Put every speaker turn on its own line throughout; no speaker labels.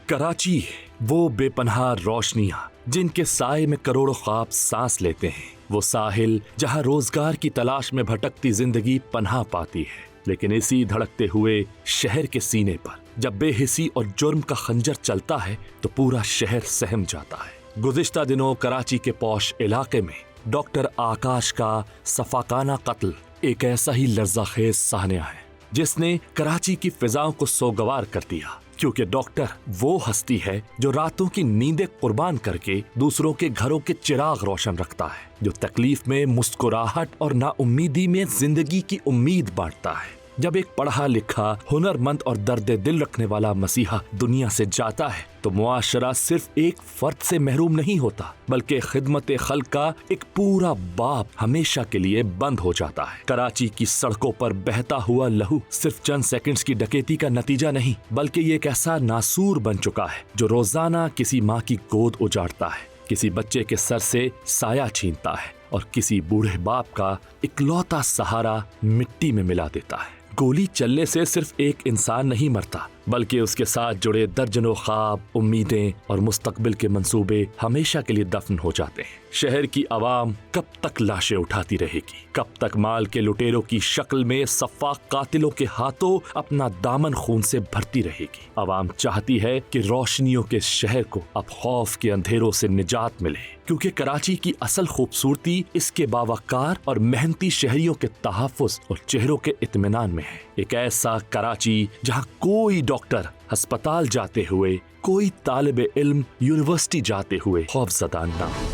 कराची, वो बेपनाह रोशनियां जिनके साए में करोड़ों ख्वाब सांस लेते हैं, वो साहिल जहां रोजगार की तलाश में भटकती जिंदगी पनाह पाती है। लेकिन इसी धड़कते हुए शहर के सीने पर जब बेहिसी और जुर्म का खंजर चलता है तो पूरा शहर सहम जाता है। गुज़िश्ता दिनों कराची के पौश इलाके में डॉक्टर आकाश का सफाकाना कत्ल एक ऐसा ही लर्ज़ाखेज साहनिया है जिसने कराची की फिजाओं को सोगवार कर दिया, क्योंकि डॉक्टर वो हस्ती है जो रातों की नींदें कुर्बान करके दूसरों के घरों के चिराग रोशन रखता है, जो तकलीफ में मुस्कुराहट और नाउम्मीदी में जिंदगी की उम्मीद बांटता है। जब एक पढ़ा लिखा, हुनरमंद और दर्द दिल रखने वाला मसीहा दुनिया से जाता है तो मुआशरा सिर्फ एक फर्द से महरूम नहीं होता, बल्कि खिदमत खल्क का एक पूरा बाब हमेशा के लिए बंद हो जाता है। कराची की सड़कों पर बहता हुआ लहू सिर्फ चंद सेकंड्स की डकैती का नतीजा नहीं, बल्कि ये एक ऐसा नासूर बन चुका है जो रोजाना किसी माँ की गोद उजाड़ता है, किसी बच्चे के सर से साया छीनता है और किसी बूढ़े बाप का इकलौता सहारा मिट्टी में मिला देता है। गोली चलने से सिर्फ एक इंसान नहीं मरता, बल्कि उसके साथ जुड़े दर्जनों ख्वाब, उम्मीदें और मुस्तकबिल के मंसूबे हमेशा के लिए दफन हो जाते हैं। शहर की आवाम कब तक लाशें उठाती रहेगी? कब तक माल के लुटेरों की शक्ल में सफाक कातिलों के हाथों अपना दामन खून से भरती रहेगी? आवाम चाहती है कि रोशनियों के शहर को अब खौफ के अंधेरों से निजात मिले, क्योंकि कराची की असल खूबसूरती इसके बावकार और मेहनती शहरियों के तहफ़्फ़ुज़ और चेहरों के इत्मीनान में है। एक ऐसा कराची जहाँ कोई डॉक्टर अस्पताल जाते हुए, कोई तालिब इल्म यूनिवर्सिटी जाते हुए खौफज़दा ना हो।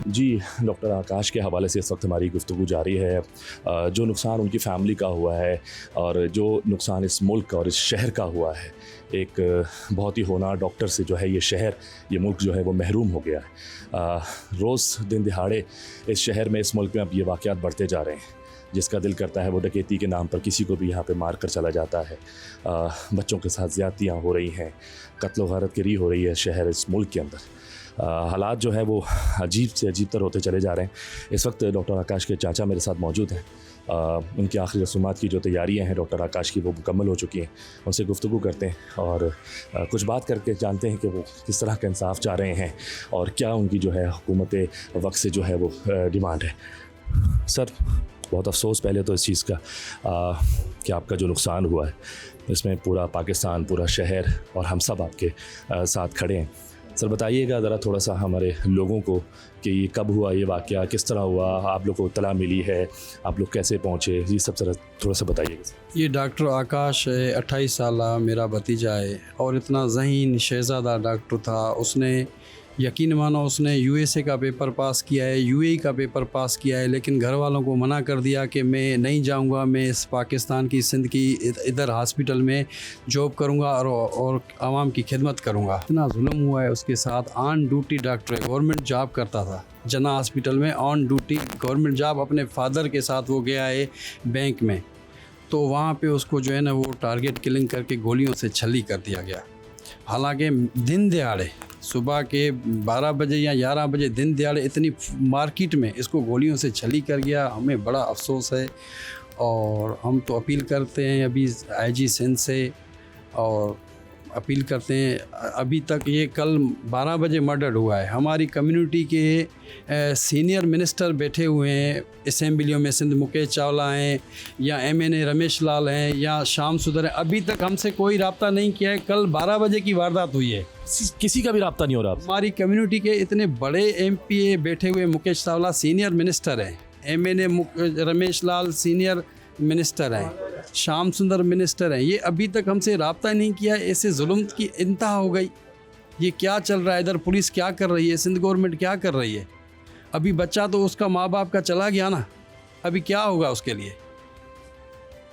जी, डॉक्टर आकाश के हवाले से इस वक्त हमारी गुफ्तगू जारी है। जो नुकसान उनकी फैमिली का हुआ है और जो नुकसान इस मुल्क और इस शहर का हुआ है, एक बहुत ही होनहार डॉक्टर से जो है ये शहर, ये मुल्क जो है वो महरूम हो गया है। रोज़ दिन दिहाड़े इस शहर में, इस मुल्क में अब ये वाक़यात बढ़ते जा रहे हैं। जिसका दिल करता है वो डकैती के नाम पर किसी को भी यहाँ पे मार कर चला जाता है। बच्चों के साथ ज़्यादतियाँ हो रही हैं, कत्ल गारत गिरी हो रही है शहर, इस मुल्क के अंदर। हालात जो है वो अजीब से अजीब तर होते चले जा रहे हैं। इस वक्त डॉक्टर आकाश के चाचा मेरे साथ मौजूद हैं। उनकी आखिरी रसूमात की जो तैयारियां हैं डॉक्टर आकाश की, वो मुकम्मल हो चुकी हैं। उनसे गुफ्तगू करते हैं और कुछ बात करके जानते हैं कि वो किस तरह का इंसाफ चाह रहे हैं और क्या उनकी जो है हुकूमत वक्त से जो है वो डिमांड है। सर, बहुत अफसोस पहले तो इस चीज़ का कि आपका जो नुकसान हुआ है इसमें पूरा पाकिस्तान, पूरा शहर और हम सब आपके साथ खड़े हैं। सर, बताइएगा ज़रा थोड़ा सा हमारे लोगों को कि ये कब हुआ, ये वाक़या किस तरह हुआ, आप लोग को इत्तला मिली है, आप लोग कैसे पहुँचे, ये सब ज़रा थोड़ा सा बताइएगा।
ये डॉक्टर आकाश 28 साल मेरा भतीजा है और इतना ज़हीन शहज़ादा डॉक्टर था। उसने यकीन मानो उसने यूएसए का पेपर पास किया है, यूएई का पेपर पास किया है, लेकिन घर वालों को मना कर दिया कि मैं नहीं जाऊंगा, मैं इस पाकिस्तान की सिंध की इधर हॉस्पिटल में जॉब करूंगा और आवाम की खिदमत करूंगा। इतना जुल्म हुआ है उसके साथ। ऑन ड्यूटी डॉक्टर है, गवर्नमेंट जॉब करता था जना हॉस्पिटल में, ऑन ड्यूटी गवर्नमेंट जॉब। अपने फादर के साथ वो गया है बैंक में, तो वहाँ पर उसको जो है ना वो टारगेट किलिंग करके गोलियों से छली कर दिया गया। हालांकि दिन दिहाड़े सुबह के 12 बजे या 11 बजे दिन दिहाड़े इतनी मार्केट में इसको गोलियों से छली कर गया। हमें बड़ा अफसोस है और हम तो अपील करते हैं अभी आईजी सिंध से, और अपील करते हैं, अभी तक ये कल 12 बजे मर्डर हुआ है। हमारी कम्युनिटी के सीनियर मिनिस्टर बैठे हुए हैं असेंबलियों में, सिंध मुकेश चावला हैं या MNA रमेश लाल हैं या श्याम सुंदर हैं, अभी तक हमसे कोई रब्ता नहीं किया है। कल 12 बजे की वारदात हुई है,
किसी का भी रब्ता नहीं हो रहा।
हमारी कम्युनिटी के इतने बड़े MPA बैठे हुए, मुकेश चावला सीनियर मिनिस्टर हैं, MNA Ramesh Lal senior minister हैं, श्याम सुंदर मिनिस्टर हैं, ये अभी तक हमसे रब्ता नहीं किया। ऐसे जुल्म की इंतहा हो गई। ये क्या चल रहा है इधर? पुलिस क्या कर रही है? सिंध गवर्नमेंट क्या कर रही है? अभी बच्चा तो उसका माँ बाप का चला गया ना, अभी क्या होगा उसके लिए?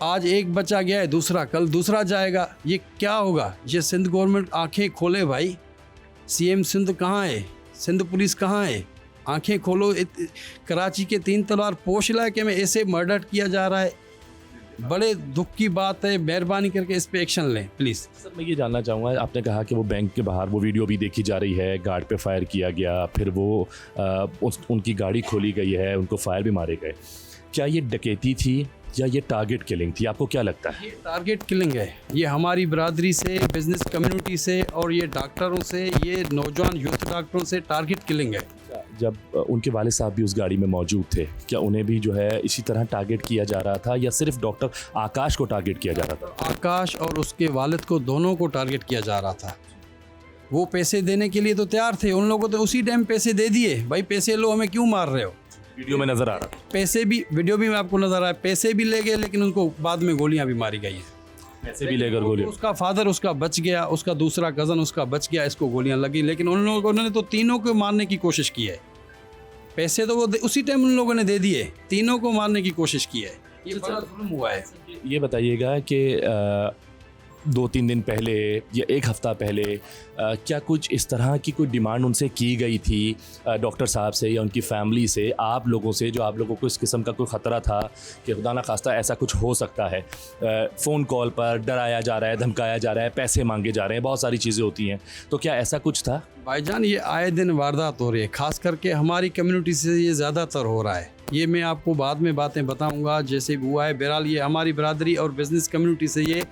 आज एक बच्चा गया है, दूसरा कल दूसरा जाएगा, ये क्या होगा? ये सिंध गवर्नमेंट आंखें खोले भाई। CM सिंध कहाँ है? सिंध पुलिस कहाँ है? आंखें खोलो। कराची के 3 तलवार पोश इलाके में ऐसे मर्डर किया जा रहा है, बड़े दुख की बात है। मेहरबानी करके इस पे एक्शन लें प्लीज़।
सर, मैं ये जानना चाहूँगा, आपने कहा कि वो बैंक के बाहर वो वीडियो भी देखी जा रही है, गार्ड पे फायर किया गया, फिर वो उनकी गाड़ी खोली गई है, उनको फायर भी मारे गए। क्या ये डकैती थी या ये टारगेट किलिंग थी, आपको क्या लगता है?
ये टारगेट किलिंग है। ये हमारी बरादरी से, बिजनेस कम्युनिटी से और ये डॉक्टरों से, ये नौजवान यूथ डॉक्टरों से टारगेट किलिंग है।
जब उनके वाले साहब भी उस गाड़ी में मौजूद थे, क्या उन्हें भी जो है इसी तरह टारगेट किया जा रहा था या सिर्फ डॉक्टर आकाश को टारगेट किया जा रहा था?
आकाश और उसके वालिद को दोनों को टारगेट किया जा रहा था। वो पैसे देने के लिए तो तैयार थे, उन लोगों को तो उसी टाइम पैसे दे दिए। भाई पैसे लो, हमें क्यों मार रहे हो?
वीडियो में नजर आ रहा था।
पैसे भी, वीडियो भी में आपको नजर आया, पैसे भी ले गए, लेकिन उनको बाद में गोलियां भी मारी गई हैं।
पैसे भी लेकर गोली।
उसका फादर उसका बच गया, उसका दूसरा कज़न उसका बच गया, इसको गोलियां लगी। लेकिन उन लोगों ने तो तीनों को मारने की कोशिश की है। पैसे तो वो उसी टाइम उन लोगों ने दे दिए, तीनों को मारने की कोशिश की है। ये बड़ा जुल्म हुआ है।
ये बताइएगा कि 2-3 दिन पहले या एक हफ़्ता पहले क्या कुछ इस तरह की कोई डिमांड उनसे की गई थी डॉक्टर साहब से या उनकी फैमिली से, आप लोगों से, जो आप लोगों को इस किस्म का कोई ख़तरा था कि खुदा ना खास्ता ऐसा कुछ हो सकता है? फ़ोन कॉल पर डराया जा रहा है, धमकाया जा रहा है, पैसे मांगे जा रहे हैं, बहुत सारी चीज़ें होती हैं, तो क्या ऐसा कुछ था?
भाईजान, ये आए दिन वारदात हो रही है, ख़ास करके हमारी कम्युनिटी से ये ज़्यादातर हो रहा है। ये मैं आपको बाद में बातें बताऊंगा जैसे हुआ है। बहरहाल ये हमारी बरादरी और बिजनेस कम्युनिटी से ये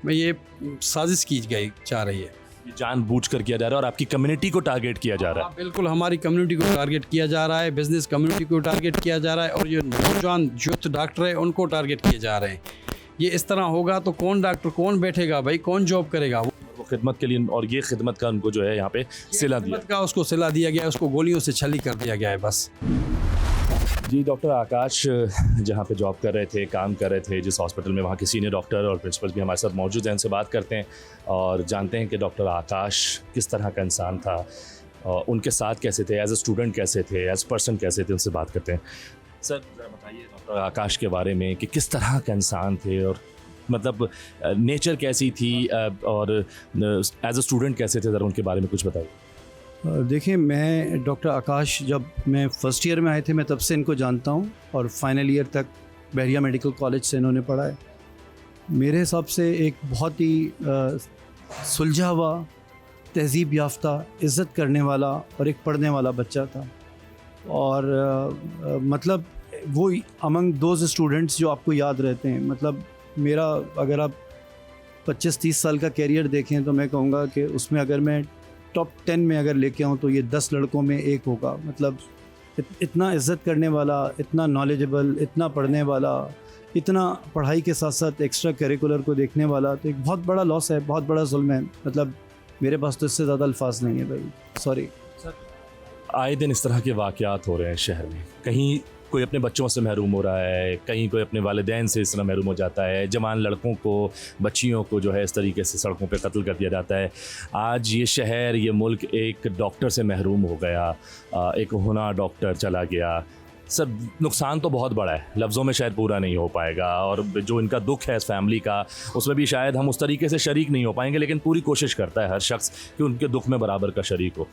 साजिश की गई जा रही है।
ये जानबूझकर किया जा रहा है और आपकी कम्युनिटी को टारगेट किया जा रहा है।
बिल्कुल, हमारी कम्युनिटी को टारगेट किया जा रहा है, बिजनेस कम्युनिटी को टारगेट किया जा रहा है और ये नौजवान यूथ डॉक्टर है उनको टारगेट किए जा रहे हैं। ये इस तरह होगा तो कौन डॉक्टर, कौन बैठेगा भाई, कौन जॉब करेगा?
वो खिदमत के लिए, और ये खिदमत का उनको जो है यहाँ पे सिला दिया
का उसको सिला दिया गया, उसको गोलियों से छली कर दिया गया है बस।
जी, डॉक्टर आकाश जहाँ पे जॉब कर रहे थे, काम कर रहे थे जिस हॉस्पिटल में, वहाँ के सीनियर डॉक्टर और प्रिंसिपल भी हमारे साथ मौजूद हैं। उनसे बात करते हैं और जानते हैं कि डॉक्टर आकाश किस तरह का इंसान था, और उनके साथ कैसे थे, एज ए स्टूडेंट कैसे थे, एज पर्सन कैसे थे, उनसे बात करते हैं। सर ज़रा बताइए डॉक्टर आकाश के बारे में कि किस तरह का इंसान थे और मतलब नेचर कैसी थी और एज ए स्टूडेंट कैसे थे, ज़रा उनके बारे में कुछ बताइए।
देखिए, मैं डॉक्टर आकाश, जब मैं फ़र्स्ट ईयर में आए थे मैं तब से इनको जानता हूँ और फाइनल ईयर तक बहरिया मेडिकल कॉलेज से इन्होंने पढ़ा है। मेरे हिसाब से एक बहुत ही सुलझा हुआ, तहज़ीब याफ्ता, इज़्ज़त करने वाला और एक पढ़ने वाला बच्चा था। और मतलब वो अमंग दोज स्टूडेंट्स जो आपको याद रहते हैं। मतलब मेरा अगर आप 25-30 साल का कैरियर देखें तो मैं कहूँगा कि उसमें अगर मैं टॉप 10 में अगर लेके आऊँ तो ये 10 लड़कों में एक होगा। मतलब इतना इज़्ज़त करने वाला, इतना नॉलेजेबल, इतना पढ़ने वाला, इतना पढ़ाई के साथ साथ एक्स्ट्रा करिकुलर को देखने वाला, तो एक बहुत बड़ा लॉस है, बहुत बड़ा जुल्म है। मतलब मेरे पास तो इससे ज़्यादा अल्फाज नहीं है भाई, सॉरी।
आए दिन इस तरह के वाक़यात हो रहे हैं शहर में, कहीं कोई अपने बच्चों से महरूम हो रहा है, कहीं कोई अपने वालिदैन से इस तरह महरूम हो जाता है, जवान लड़कों को, बच्चियों को जो है इस तरीके से सड़कों पे कत्ल कर दिया जाता है। आज ये शहर, ये मुल्क एक डॉक्टर से महरूम हो गया, एक होना डॉक्टर चला गया। सर, नुकसान तो बहुत बड़ा है, लफ्ज़ों में शायद पूरा नहीं हो पाएगा, और जो इनका दुख है इस फैमिली का, उसमें भी शायद हम उस तरीके से शरीक नहीं हो पाएंगे, लेकिन पूरी कोशिश करता है हर शख्स कि उनके दुख में बराबर का शरीक हो।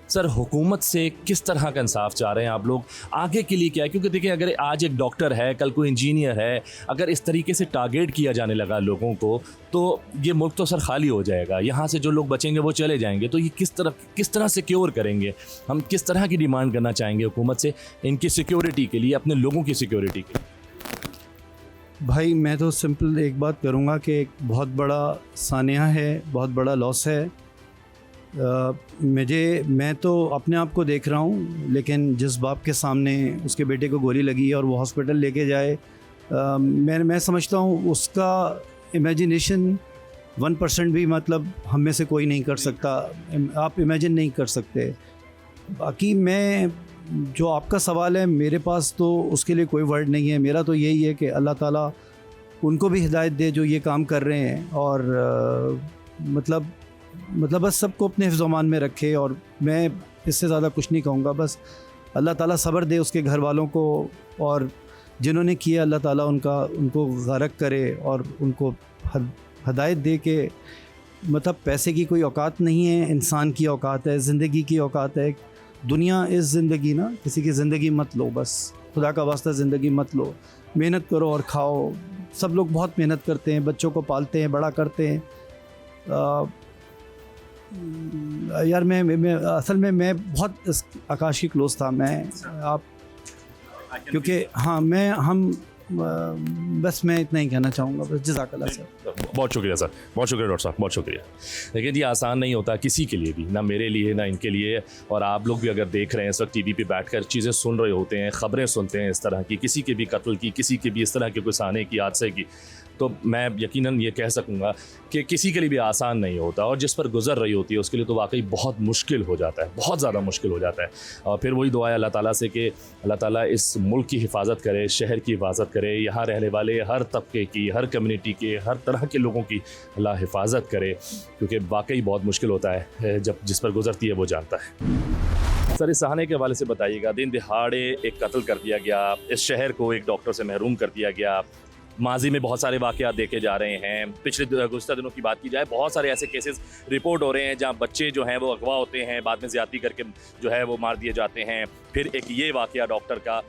सर, हुकूमत से किस तरह का इंसाफ चाह रहे हैं आप लोग, आगे के लिए क्या है? क्योंकि देखिए, अगर आज एक डॉक्टर है, कल कोई इंजीनियर है, अगर इस तरीके से टारगेट किया जाने लगा लोगों को, तो ये मुल्क तो सर खाली हो जाएगा। यहाँ से जो लोग बचेंगे वो चले जाएंगे, तो ये किस तरह सिक्योर करेंगे? हम किस तरह की डिमांड करना चाहेंगे हुकूमत से इनकी सिक्योरिटी के लिए, अपने लोगों की सिक्योरिटी के लिए?
भाई, मैं तो सिंपल एक बात करूँगा कि एक बहुत बड़ा सानिया है, बहुत बड़ा लॉस है। मैं तो अपने आप को देख रहा हूँ, लेकिन जिस बाप के सामने उसके बेटे को गोली लगी और वो हॉस्पिटल लेके जाए, मैं समझता हूँ उसका इमेजिनेशन 1% भी मतलब हम में से कोई नहीं कर सकता। आप इमेजिन नहीं कर सकते। बाकी मैं, जो आपका सवाल है, मेरे पास तो उसके लिए कोई वर्ड नहीं है। मेरा तो यही है कि अल्लाह ताला उनको भी हिदायत दे जो ये काम कर रहे हैं, और मतलब बस सबको अपने हिफ्ज़-ओ-मान में रखे। और मैं इससे ज़्यादा कुछ नहीं कहूँगा। बस अल्लाह ताला सब्र दे उसके घर वालों को, और जिन्होंने किया अल्लाह ताला उनको गरक करे और उनको हिदायत दे के, मतलब पैसे की कोई औकात नहीं है, इंसान की औकात है, ज़िंदगी की औकात है। दुनिया इस ज़िंदगी ना, किसी की ज़िंदगी मत लो, बस खुदा का वास्ता ज़िंदगी मत लो। मेहनत करो और खाओ। सब लोग बहुत मेहनत करते हैं, बच्चों को पालते हैं, बड़ा करते हैं। यार मैं असल में मैं बहुत आकाश की क्लोज था। मैं आप क्योंकि हाँ बस मैं इतना ही कहना चाहूँगा बस। जज़ाकल्लाह सर।
बहुत शुक्रिया सर, बहुत शुक्रिया डॉक्टर साहब, बहुत शुक्रिया। लेकिन ये आसान नहीं होता किसी के लिए भी, ना मेरे लिए ना इनके लिए। और आप लोग भी अगर देख रहे हैं इस वक्त टीवी पे बैठकर चीज़ें सुन रहे होते हैं, ख़बरें सुनते हैं इस तरह की, किसी के भी कत्ल की, किसी के भी इस तरह के कुछ आने की, हादसे की, तो मैं यकीनन ये कह सकूँगा कि किसी के लिए भी आसान नहीं होता। और जिस पर गुजर रही होती है उसके लिए तो वाकई बहुत मुश्किल हो जाता है, बहुत ज़्यादा मुश्किल हो जाता है। और फिर वही दुआ है अल्लाह ताला से कि अल्लाह ताला इस मुल्क की हिफाजत करे, शहर की हिफाजत करे, यहाँ रहने वाले हर तबके की, हर कम्युनिटी के, हर तरह के लोगों की अल्लाह हिफाजत करे, क्योंकि वाकई बहुत मुश्किल होता है। जब जिस पर गुजरती है वो जानता है। सर, इस सहाने के हवाले से बताइएगा। दिन दिहाड़े एक कत्ल कर दिया गया, इस शहर को एक डॉक्टर से महरूम कर दिया गया। माजी में बहुत सारे वाक़यात देखे जा रहे हैं। पिछले गुज़श्ता दिनों की बात की जाए, बहुत सारे ऐसे केसेस रिपोर्ट हो रहे हैं जहां बच्चे जो हैं वो अगवा होते हैं, बाद में ज़्यादती करके जो है वो मार दिए जाते हैं। फिर एक ये वाक़या डॉक्टर का,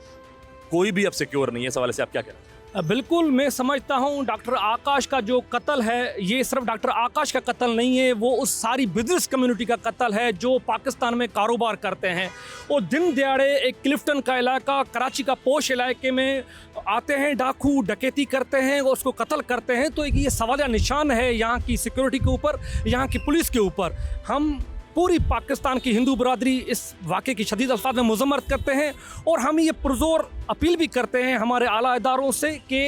कोई भी अब सिक्योर नहीं है। इस हवाले से आप क्या कह रहे हैं?
बिल्कुल, मैं समझता हूँ डॉक्टर आकाश का जो कत्ल है, ये सिर्फ डॉक्टर आकाश का कत्ल नहीं है, वो उस सारी बिजनेस कम्युनिटी का कत्ल है जो पाकिस्तान में कारोबार करते हैं। और दिन दिहाड़े एक क्लिफ्टन का इलाका, कराची का पोश इलाके में आते हैं, डाकू डकैती करते हैं और उसको कत्ल करते हैं। तो एक ये सवालिया निशान है यहाँ की सिक्योरिटी के ऊपर, यहाँ की पुलिस के ऊपर। हम पूरी पाकिस्तान की हिंदू बरादरी इस वाक़े की शदीद अल्फाज में मज़म्मत करते हैं और हम ये पुरज़ोर अपील भी करते हैं हमारे आला इदारों से कि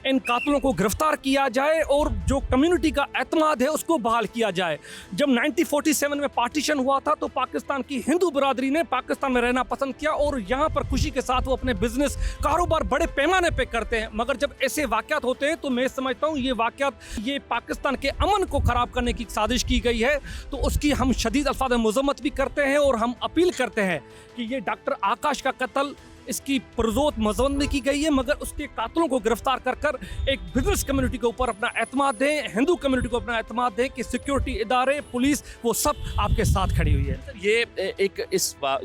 इन कातिलों को गिरफ़्तार किया जाए और जो कम्युनिटी का एतमाद है उसको बहाल किया जाए। जब 1947 में पार्टीशन हुआ था तो पाकिस्तान की हिंदू बरादरी ने पाकिस्तान में रहना पसंद किया और यहाँ पर खुशी के साथ वो अपने बिजनेस कारोबार बड़े पैमाने पर करते हैं। मगर जब ऐसे वाक़यात होते हैं तो मैं समझता हूँ ये वाक़यात, ये पाकिस्तान के अमन को ख़राब करने की साजिश की गई है। तो उसकी हम शदीद अल्फाज में मज़म्मत भी करते हैं और हम अपील करते हैं कि ये डॉक्टर आकाश का कत्ल, इसकी पुरज़ोर मज़म्मत की गई है, मगर उसके कातिलों को गिरफ्तार कर कर एक बिजनेस कम्युनिटी के ऊपर अपना एतमाद दें, हिंदू कम्युनिटी को अपना एतमाद दें कि सिक्योरिटी इदारे, पुलिस, वो सब आपके साथ खड़ी हुई है।
ये एक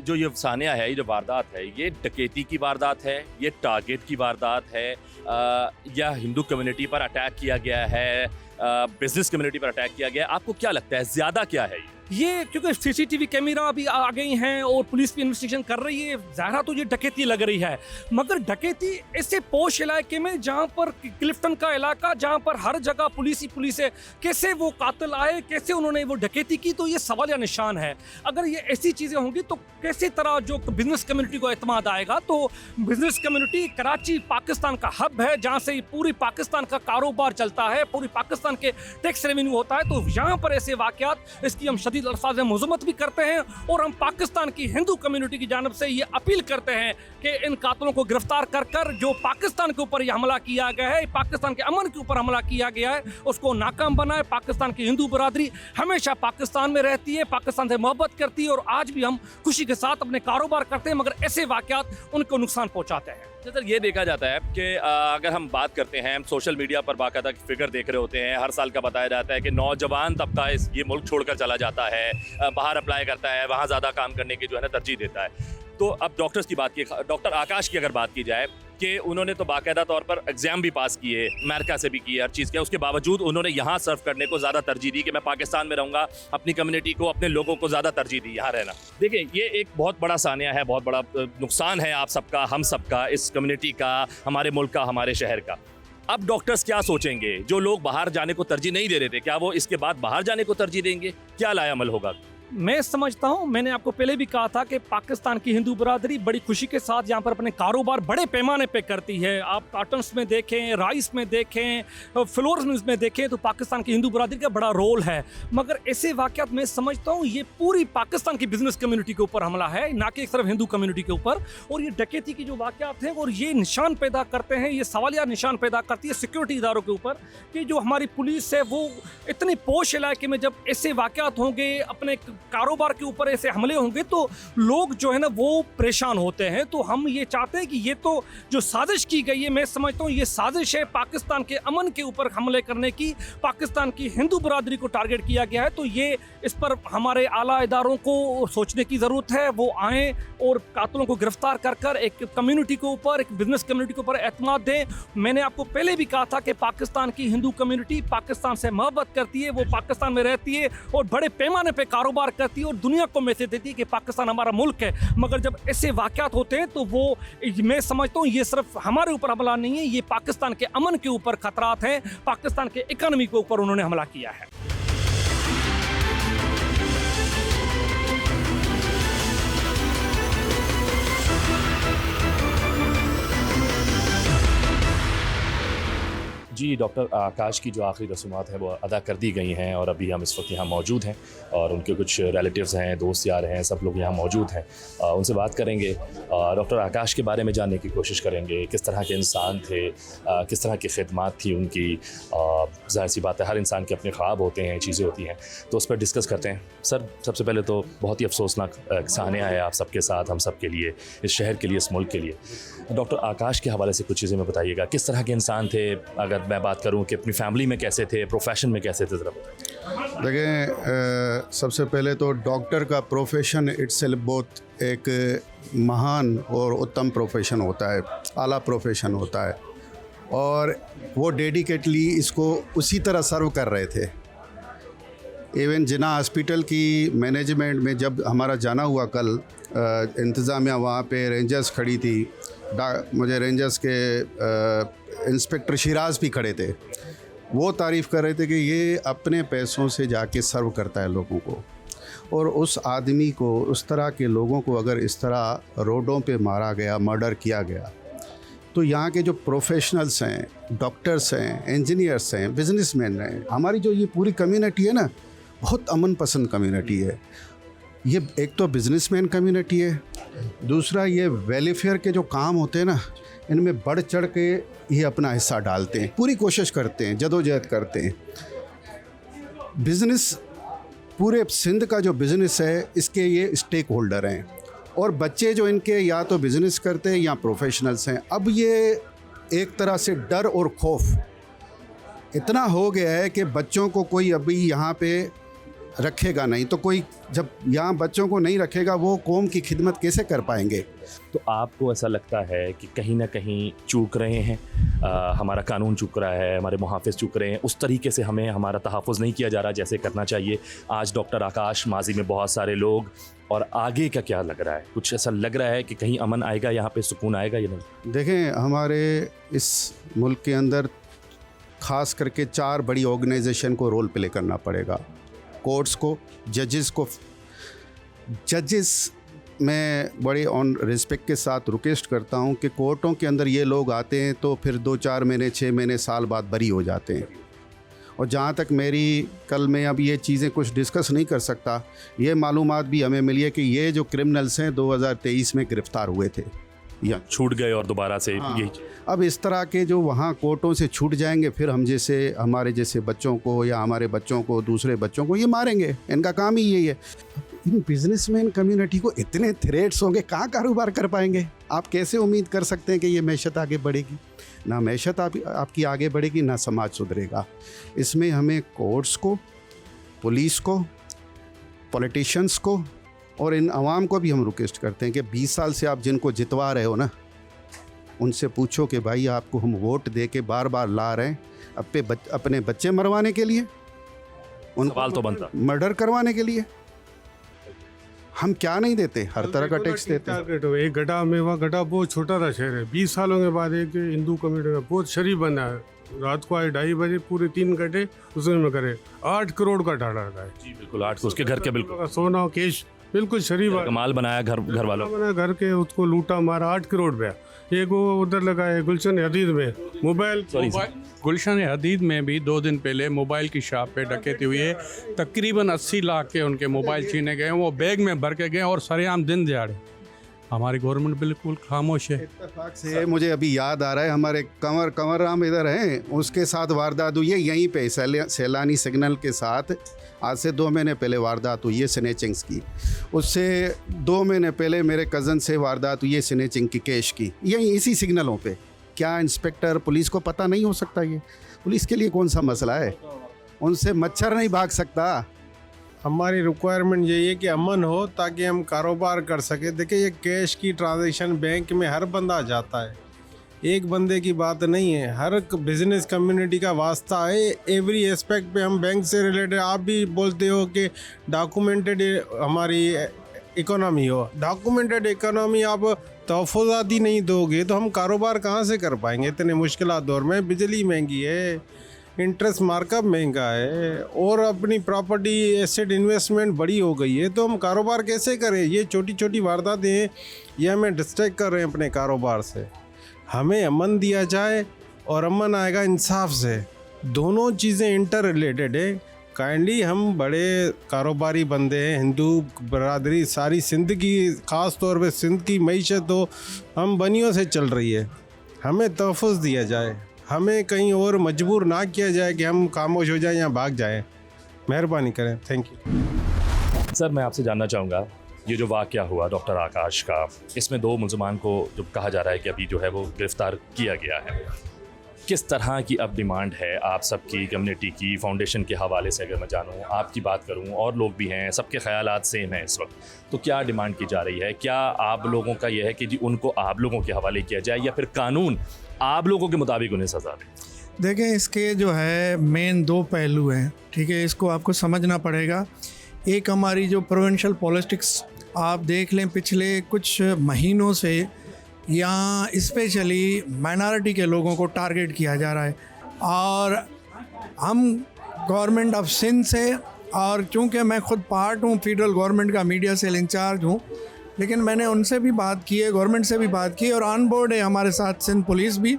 जो ये सानिया है, ये जो वारदात है, ये डकैती की वारदात है, ये टारगेट की वारदात है, या हिंदू कम्युनिटी पर अटैक किया गया है, बिजनेस कम्युनिटी पर अटैक किया गया है? आपको क्या लगता है ज़्यादा क्या है
ये? क्योंकि सीसीटीवी कैमरा भी आ गई हैं और पुलिस भी इन्वेस्टिगेशन कर रही है, ज़ाहिर तो ये डकैती लग रही है। मगर डकैती ऐसे पोश इलाके में जहाँ पर क्लिफ्टन का इलाका, जहाँ पर हर जगह पुलिस ही पुलिस है, कैसे वो कातिल आए, कैसे उन्होंने वो डकैती की? तो ये सवालिया निशान है। अगर ये ऐसी चीज़ें होंगी तो कैसे तरह जो बिजनेस कम्युनिटी को एतमाद आएगा? तो बिजनेस कम्युनिटी, कराची पाकिस्तान का हब है जहाँ से पूरी पाकिस्तान का कारोबार चलता है, पूरी पाकिस्तान के टैक्स रेवेन्यू होता है। तो यहाँ पर ऐसे वाक़यात, इसकी हम अल्फाज में मज़म्मत भी करते हैं और हम पाकिस्तान की हिंदू कम्युनिटी की जानिब से ये अपील करते हैं कि इन कातिलों को गिरफ्तार कर कर जो पाकिस्तान के ऊपर ये हमला किया गया है, पाकिस्तान के अमन के ऊपर हमला किया गया है, उसको नाकाम बनाए। पाकिस्तान की हिंदू बरादरी हमेशा पाकिस्तान में रहती है, पाकिस्तान से मोहब्बत करती है और आज भी हम खुशी के साथ अपने कारोबार करते हैं, मगर ऐसे वाक़यात उनको नुकसान पहुँचाते हैं।
सर, ये देखा जाता है कि अगर हम बात करते हैं, सोशल मीडिया पर बाकायदा फिगर देख रहे होते हैं, हर साल का बताया जाता है कि नौजवान तबका ये मुल्क छोड़कर चला जाता है, बाहर अप्लाई करता है, वहाँ ज़्यादा काम करने की जो है ना तरजीह देता है। तो अब डॉक्टर्स की बात की, डॉक्टर आकाश की अगर बात की जाए कि उन्होंने तो बाकायदा तौर पर एग्ज़ाम भी पास किए, अमेरिका से भी किए, हर चीज़ किया, उसके बावजूद उन्होंने यहाँ सर्व करने को ज़्यादा तरजीह दी कि मैं पाकिस्तान में रहूँगा, अपनी कम्युनिटी को, अपने लोगों को ज़्यादा तरजीह दी यहाँ रहना। देखिए, ये एक बहुत बड़ा सानिया है, बहुत बड़ा नुकसान है आप सबका, हम सबका, इस कम्युनिटी का, हमारे मुल्क का, हमारे शहर का। अब डॉक्टर्स क्या सोचेंगे? जो लोग बाहर जाने को तरजीह नहीं दे रहे थे, क्या वो इसके बाद बाहर जाने को तरजीह देंगे? क्या लायामल होगा?
मैं समझता हूं, मैंने आपको पहले भी कहा था कि पाकिस्तान की हिंदू बरादरी बड़ी खुशी के साथ यहाँ पर अपने कारोबार बड़े पैमाने पे करती है। आप कार्टन्स में देखें, राइस में देखें, फ्लोर्स में देखें, तो पाकिस्तान की हिंदू बरादरी का बड़ा रोल है। मगर ऐसे वाक़यात मैं समझता हूँ ये पूरी पाकिस्तान की बिजनेस कम्युनिटी के ऊपर हमला है, ना कि सिर्फ हिंदू कम्युनिटी के ऊपर। और ये डकैती की जो वाक़यात हैं और ये निशान पैदा करते हैं, ये सवालिया निशान पैदा करती है सिक्योरिटी इदारों के ऊपर कि जो हमारी पुलिस है वो इतने पोश इलाके में जब ऐसे वाक़यात होंगे, अपने कारोबार के ऊपर ऐसे हमले होंगे, तो लोग जो है ना वो परेशान होते हैं। तो हम ये चाहते हैं कि ये तो जो साजिश की गई है, मैं समझता हूँ ये साजिश है पाकिस्तान के अमन के ऊपर हमले करने की, पाकिस्तान की हिंदू बरादरी को टारगेट किया गया है। तो ये इस पर हमारे आला इदारों को सोचने की ज़रूरत है, वो आएँ और कातिलों को गिरफ्तार कर कर एक कम्युनिटी के ऊपर, एक बिजनेस कम्युनिटी के ऊपर एतमाद दें। मैंने आपको पहले भी कहा था कि पाकिस्तान की हिंदू कम्युनिटी पाकिस्तान से मोहब्बत करती है, वो पाकिस्तान में रहती है और बड़े पैमाने पर कारोबार कारोबार करती है और दुनिया को मैसेज देती है कि पाकिस्तान हमारा मुल्क है। मगर जब ऐसे वाक़यात होते हैं तो वो, मैं समझता हूँ ये सिर्फ हमारे ऊपर हमला नहीं है, ये पाकिस्तान के अमन के ऊपर खतरात हैं, पाकिस्तान के इकॉनमी के ऊपर उन्होंने हमला किया है।
जी, डॉक्टर आकाश की जो आखिरी रसूमात हैं वो अदा कर दी गई हैं और अभी हम इस वक्त यहाँ मौजूद हैं और उनके कुछ रिलेटिव्स हैं, दोस्त यार हैं, सब लोग यहाँ मौजूद हैं। उनसे बात करेंगे, डॉक्टर आकाश के बारे में जानने की कोशिश करेंगे, किस तरह के इंसान थे, किस तरह की खिदमत थी उनकी। ज़ाहिर सी बात है, हर इंसान के अपने ख्वाब होते हैं, चीज़ें होती हैं, तो उस पर डिस्कस करते हैं। सर, सबसे पहले तो बहुत ही अफसोसनाक सानिया है आप सबके साथ, हम सब के लिए, इस शहर के लिए, इस मुल्क के लिए। डॉक्टर आकाश के हवाले से कुछ चीज़ें में बताइएगा, किस तरह के इंसान थे? अगर मैं बात करूं कि अपनी फैमिली में कैसे थे, प्रोफेशन में कैसे थे, ज़रा बताइए।
देखें, सबसे पहले तो डॉक्टर का प्रोफेशन इट्सेल्फ बहुत एक महान और उत्तम प्रोफेशन होता है, आला प्रोफेशन होता है, और वो डेडिकेटली इसको उसी तरह सर्व कर रहे थे। इवन जिना हॉस्पिटल की मैनेजमेंट में जब हमारा जाना हुआ कल, इंतज़ामिया वहाँ पे रेंजर्स खड़ी थी, मुझे रेंजर्स के इंस्पेक्टर शिराज भी खड़े थे, वो तारीफ़ कर रहे थे कि ये अपने पैसों से जाके सर्व करता है लोगों को, और उस आदमी को, उस तरह के लोगों को अगर इस तरह रोडों पे मारा गया, मर्डर किया गया, तो यहाँ के जो प्रोफेशनल्स हैं, डॉक्टर्स हैं, इंजीनियर्स हैं, बिजनेसमैन हैं, हमारी जो ये पूरी कम्युनिटी है ना, बहुत अमन पसंद कम्युनिटी है। ये एक तो बिजनेसमैन कम्युनिटी है, दूसरा ये वेलफेयर के जो काम होते हैं ना, इनमें बढ़ चढ़ के ये अपना हिस्सा डालते हैं, पूरी कोशिश करते हैं, जदोजहद करते हैं। बिज़नेस, पूरे सिंध का जो बिज़नेस है, इसके ये स्टेक होल्डर हैं, और बच्चे जो इनके या तो बिज़नेस करते हैं या प्रोफेशनल्स हैं। अब ये एक तरह से डर और खौफ इतना हो गया है कि बच्चों को कोई अभी यहाँ पे रखेगा नहीं, तो कोई जब यहाँ बच्चों को नहीं रखेगा, वो कौम की खिदमत कैसे कर पाएंगे?
तो आपको ऐसा लगता है कि कहीं ना कहीं चूक रहे हैं, हमारा कानून चूक रहा है, हमारे मुहाफ़िज़ चूक रहे हैं, उस तरीके से हमें हमारा तहफ़्फ़ुज़ नहीं किया जा रहा जैसे करना चाहिए? आज डॉक्टर आकाश, माजी में बहुत सारे लोग, और आगे का क्या लग रहा है? कुछ ऐसा लग रहा है कि कहीं अमन आएगा, यहाँ पे सुकून आएगा या नहीं?
देखें, हमारे इस मुल्क के अंदर ख़ास करके 4 बड़ी ऑर्गेनाइजेशन को रोल प्ले करना पड़ेगा। कोर्ट्स को, जजेस को। जजेस मैं बड़े ऑन रिस्पेक्ट के साथ रिक्वेस्ट करता हूं कि कोर्टों के अंदर ये लोग आते हैं तो फिर 2-4 महीने, 6 महीने, साल बाद बरी हो जाते हैं। और जहाँ तक मेरी, कल मैं अब ये चीज़ें कुछ डिस्कस नहीं कर सकता, ये मालूमात भी हमें मिली है कि ये जो क्रिमिनल्स हैं 2023 में गिरफ़्तार हुए थे, या
छूट गए और दोबारा से
हाँ।
यही।
अब इस तरह के जो वहाँ कोर्टों से छूट जाएंगे, फिर हम जैसे, हमारे जैसे बच्चों को या हमारे बच्चों को, दूसरे बच्चों को ये मारेंगे। इनका काम ही यही है। इन बिजनेसमैन कम्युनिटी को इतने थ्रेट्स होंगे, कहाँ कारोबार कर पाएंगे? आप कैसे उम्मीद कर सकते हैं कि ये मैशत आगे बढ़ेगी? ना मैशत आपकी आगे बढ़ेगी, ना समाज सुधरेगा। इसमें हमें कोर्ट्स को, पुलिस को, पॉलिटिशियंस को और इन अवाम को भी हम रिक्वेस्ट करते हैं कि 20 साल से आप जिनको जितवा रहे हो ना, उनसे पूछो कि भाई आपको हम वोट दे के बार बार ला रहे हैं अपने बच्चे मरवाने के लिए,
सवाल तो बनता,
मर्डर करवाने के लिए? हम क्या नहीं देते? हर तरह का टैक्स देते हैं।
एक गड्ढा में, वहाँ गड्ढा बहुत छोटा था शहर है, 20 सालों के बाद एक हिंदू कम्युनिटी का बहुत शरीफ बना है। रात को आए 2:30 बजे, पूरे 3 गड्ढे उसमें में करे, 8 करोड़ का डाला है।
जी बिल्कुल, 8 उसके घर के बिल्कुल
सोना कैश बिल्कुल शरीफ
कमाल बनाया, घर वालों
बना, घर के उसको लूटा मारा, 8 करोड़ रुपया। एक वो उधर लगा है गुलशन हदीद में मोबाइल,
गुलशन हदीद में भी 2 दिन पहले मोबाइल की शॉप पे डकैती हुई है। तकरीबन 80 लाख के उनके मोबाइल छीने गए, वो बैग में भर के गए और सरेआम दिन दिहाड़े। हमारी गवर्नमेंट बिल्कुल खामोश है।
इत्तेफाक से मुझे अभी याद आ रहा है, हमारे कंवर राम इधर हैं, उसके साथ वारदात हुई है यहीं पे, सैलानी सिग्नल के साथ। आज से 2 महीने पहले वारदात हुई है स्नैचिंग्स की। उससे 2 महीने पहले मेरे कज़न से वारदात हुई है स्नैचिंग की, कैश की, यहीं इसी सिग्नलों पे। क्या इंस्पेक्टर, पुलिस को पता नहीं हो सकता? ये पुलिस के लिए कौन सा मसला है? उनसे मच्छर नहीं भाग सकता।
हमारी रिक्वायरमेंट यही है कि अमन हो, ताकि हम कारोबार कर सके। देखिए, ये कैश की ट्रांजैक्शन बैंक में हर बंदा जाता है, एक बंदे की बात नहीं है, हर बिजनेस कम्युनिटी का वास्ता है। एवरी एस्पेक्ट पे हम बैंक से रिलेटेड, आप भी बोलते हो कि डॉक्यूमेंटेड हमारी इकोनॉमी हो, डॉक्यूमेंटेड इकोनॉमी आप तहफ़्फ़ुज़ात ही नहीं दोगे तो हम कारोबार कहाँ से कर पाएंगे इतने मुश्किल दौर में। बिजली महंगी है, इंटरेस्ट मार्कअप महंगा है, और अपनी प्रॉपर्टी एसेट इन्वेस्टमेंट बड़ी हो गई है, तो हम कारोबार कैसे करें। ये छोटी छोटी वारदातें हैं, ये हमें डिस्ट्रैक्ट कर रहे हैं अपने कारोबार से। हमें अमन दिया जाए और अमन आएगा इंसाफ से, दोनों चीज़ें इंटर रिलेटेड है। काइंडली, हम बड़े कारोबारी बंदे हैं, हिंदू बरादरी सारी सिंध की, ख़ास तौर पे सिंध की मईशत तो हम बनियों से चल रही है। हमें तहफ़्फ़ुज़ दिया जाए, हमें कहीं और मजबूर ना किया जाए कि हम खामोश हो जाएं या भाग जाएं। मेहरबानी करें, थैंक यू।
सर, मैं आपसे जानना चाहूँगा, ये जो वाक़या हुआ डॉक्टर आकाश का, इसमें 2 मुलज़मान को जो कहा जा रहा है कि अभी जो है वो गिरफ़्तार किया गया है, किस तरह की अब डिमांड है आप सबकी कम्युनिटी की? फाउंडेशन के हवाले से अगर मैं जानूँ, आपकी बात करूँ, और लोग भी हैं, सबके ख़यालात सेम हैं इस वक्त, तो क्या डिमांड की जा रही है? क्या आप लोगों का यह है कि जी उनको आप लोगों के हवाले किया जाए, या फिर कानून आप लोगों के मुताबिक उन्हें सज़ा दे?
देखें, इसके जो है मेन 2 पहलू हैं, ठीक है, इसको आपको समझना पड़ेगा। एक हमारी जो प्रोविंशियल पॉलिटिक्स आप देख लें, पिछले कुछ महीनों से यहाँ स्पेशली माइनॉरिटी के लोगों को टारगेट किया जा रहा है, और हम गवर्नमेंट ऑफ सिंध से, और चूँकि मैं खुद पार्ट हूँ फेडरल गवर्नमेंट का, मीडिया सेल इंचार्ज हूँ, लेकिन मैंने उनसे भी बात की है, गवर्नमेंट से भी बात की है, और ऑन बोर्ड है हमारे साथ सिंध पुलिस भी।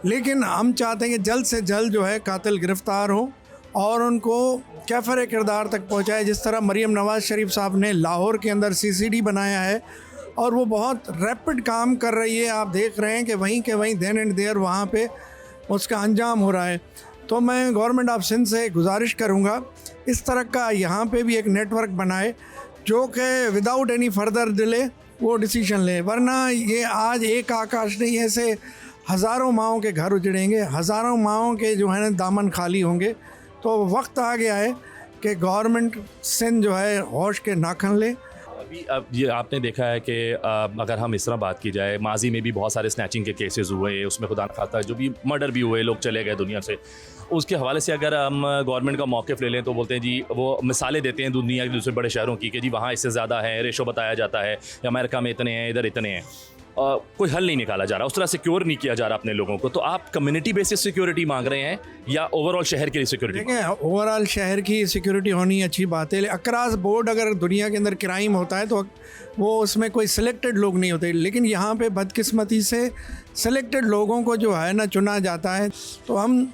लेकिन हम चाहते हैं कि जल्द से जल्द जो है कातिल गिरफ़्तार हो और उनको कैफ़र किरदार तक पहुंचाए। जिस तरह मरियम नवाज़ शरीफ साहब ने लाहौर के अंदर CCD बनाया है और वो बहुत रैपिड काम कर रही है, आप देख रहे हैं कि वहीं के वहीं देन एंड देयर वहाँ पे उसका अंजाम हो रहा है। तो मैं गवर्नमेंट ऑफ सिंध से गुजारिश करूँगा इस तरह का यहाँ पे भी एक नेटवर्क बनाए जो कि विदाउट एनी फर्दर डिले वो डिसीजन ले, वरना ये आज एक आकाश नहीं, ऐसे हज़ारों माओं के घर उजड़ेंगे, हज़ारों माओं के जो है ना दामन खाली होंगे। तो वक्त आ गया है कि गवर्नमेंट सिंध जो है होश के नाखन ले।
अभी अब ये आपने देखा है कि अगर हम इस तरह बात की जाए, माजी में भी बहुत सारे स्नैचिंग के केसेस हुए, उसमें खुदा न खास्ता जो भी मर्डर भी हुए, लोग चले गए दुनिया से। उसके हवाले से अगर हम गवर्नमेंट का मौक़िफ़ ले लें तो बोलते हैं जी, वो मिसालें देते हैं दुनिया के दूसरे बड़े शहरों की कि जी वहाँ इससे ज़्यादा है, रेशो बताया जाता है, अमेरिका में इतने हैं, इधर इतने हैं। कोई हल नहीं निकाला जा रहा, उस तरह सिक्योर नहीं किया जा रहा अपने लोगों को। तो आप कम्युनिटी बेसिस सिक्योरिटी मांग रहे हैं या ओवरऑल शहर के लिए सिक्योरिटी?
देखें, ओवरऑल शहर की सिक्योरिटी होनी अच्छी बात है। अक्रॉस बोर्ड अगर दुनिया के अंदर क्राइम होता है तो वो उसमें कोई सिलेक्टेड लोग नहीं होते, लेकिन यहाँ पे बदकिस्मती से सिलेक्टेड लोगों को जो है ना चुना जाता है। तो हम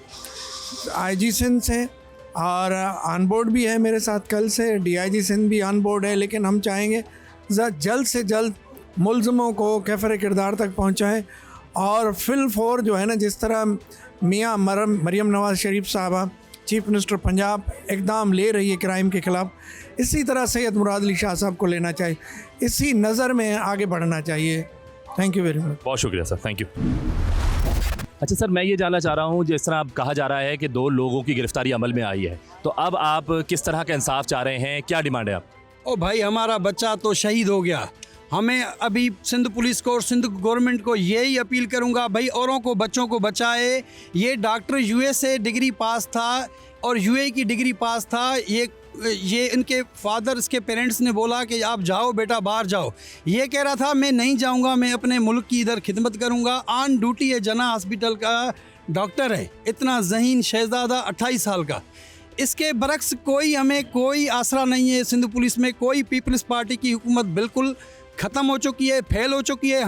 IG सिंध से, और ऑन बोर्ड भी है मेरे साथ कल से, DIG सिंध भी ऑन बोर्ड है, लेकिन हम चाहेंगे जल्द से जल्द मुल्ज़िमों को कैफ़र किरदार तक पहुँचाए और फिल फोर जो है ना, जिस तरह मियाँ मरियम नवाज़ शरीफ साहबा चीफ मिनिस्टर पंजाब इक़दाम ले रही है क्राइम के ख़िलाफ़, इसी तरह सैयद मुराद अली शाह साहब को लेना चाहिए, इसी नज़र में आगे बढ़ना चाहिए। Thank you very much.
बहुत शुक्रिया सर, थैंक यू। अच्छा सर, मैं ये जानना चाह रहा हूँ, जिस तरह अब कहा जा रहा है कि 2 लोगों की गिरफ्तारी अमल में आई है, तो अब आप किस तरह का इंसाफ चाह रहे हैं, क्या डिमांड है आप?
ओ भाई, हमारा बच्चा तो शहीद हो गया। हमें अभी सिंध पुलिस को और सिंध गवर्नमेंट को यही अपील करूंगा, भाई औरों को, बच्चों को बचाए। ये डॉक्टर USA डिग्री पास था और UAE की डिग्री पास था। ये इनके फादर, इसके पेरेंट्स ने बोला कि आप जाओ बेटा, बाहर जाओ। ये कह रहा था मैं नहीं जाऊंगा, मैं अपने मुल्क की इधर खिदमत करूंगा। ऑन ड्यूटी है, जना हॉस्पिटल का डॉक्टर है, इतना ज़हीन शहजादा 28 साल का। इसके बरक्स हमें कोई आसरा नहीं है सिंध पुलिस में। कोई पीपल्स पार्टी की हुकूमत बिल्कुल ख़त्म हो चुकी है, फेल हो चुकी है।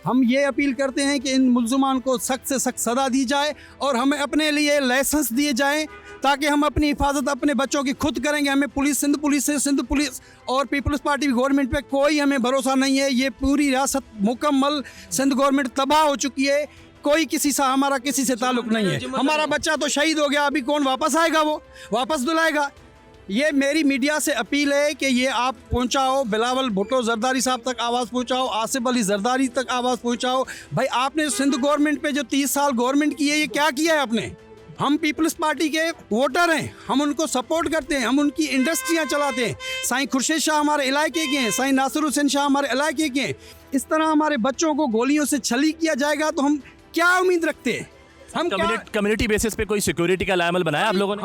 हम ये अपील करते हैं कि इन मुल्ज़िमान को सख्त से सख्त सज़ा दी जाए और हमें अपने लिए लाइसेंस दिए जाएं ताकि हम अपनी हिफाजत अपने बच्चों की खुद करेंगे। हमें सिंध पुलिस और पीपल्स पार्टी गवर्नमेंट पे कोई हमें भरोसा नहीं है। ये पूरी रियासत मुकम्मल सिंध गवर्नमेंट तबाह हो चुकी है। कोई हमारा किसी से ताल्लुक़ नहीं है। हमारा बच्चा तो शहीद हो गया, अभी कौन वापस आएगा? वो वापस दिलाएगा? ये मेरी मीडिया से अपील है कि ये आप पहुंचाओ, बिलावल भुट्टो जरदारी साहब तक आवाज़ पहुंचाओ, आसिफ अली जरदारी तक आवाज़ पहुंचाओ। भाई आपने सिंध गवर्नमेंट पे जो 30 साल गवर्नमेंट की है, ये क्या किया है आपने? हम पीपल्स पार्टी के वोटर हैं, हम उनको सपोर्ट करते हैं, हम उनकी इंडस्ट्रियां चलाते हैं। साईं खुर्शीद शाह हमारे इलाके के हैं, साईं नासिर हुसैन शाह हमारे इलाके के हैं। इस तरह हमारे बच्चों को गोलियों से छली किया जाएगा तो हम क्या उम्मीद रखते हैं? हम
कम्युनिटी बेसिस पे कोई सिक्योरिटी का लायमल बनाया आप लोगों ने?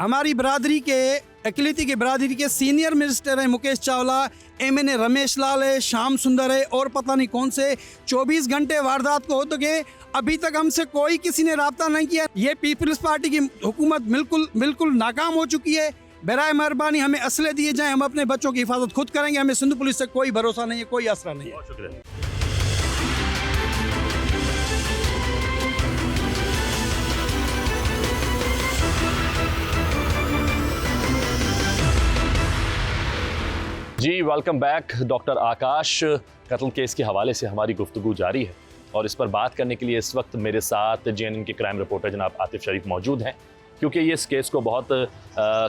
हमारी बरादरी के अकलियती की बरादरी के सीनियर मिनिस्टर हैं मुकेश चावला, MNA रमेश लाल है, श्याम सुंदर है और पता नहीं कौन से 24 घंटे वारदात को होते गए, अभी तक हमसे कोई किसी ने राब्ता नहीं किया। ये पीपल्स पार्टी की हुकूमत बिल्कुल नाकाम हो चुकी है। बराए मेहरबानी हमें असले दिए जाएं, हम अपने बच्चों की हिफाजत खुद करेंगे। हमें सिंधु पुलिस से कोई भरोसा नहीं है, कोई आसरा नहीं है।
शुक्रिया। जी वेलकम बैक। डॉक्टर आकाश कत्ल केस के हवाले से हमारी गुफ्तगू जारी है और इस पर बात करने के लिए इस वक्त मेरे साथ JNN के क्राइम रिपोर्टर जनाब आतिफ शरीफ मौजूद हैं, क्योंकि ये इस केस को बहुत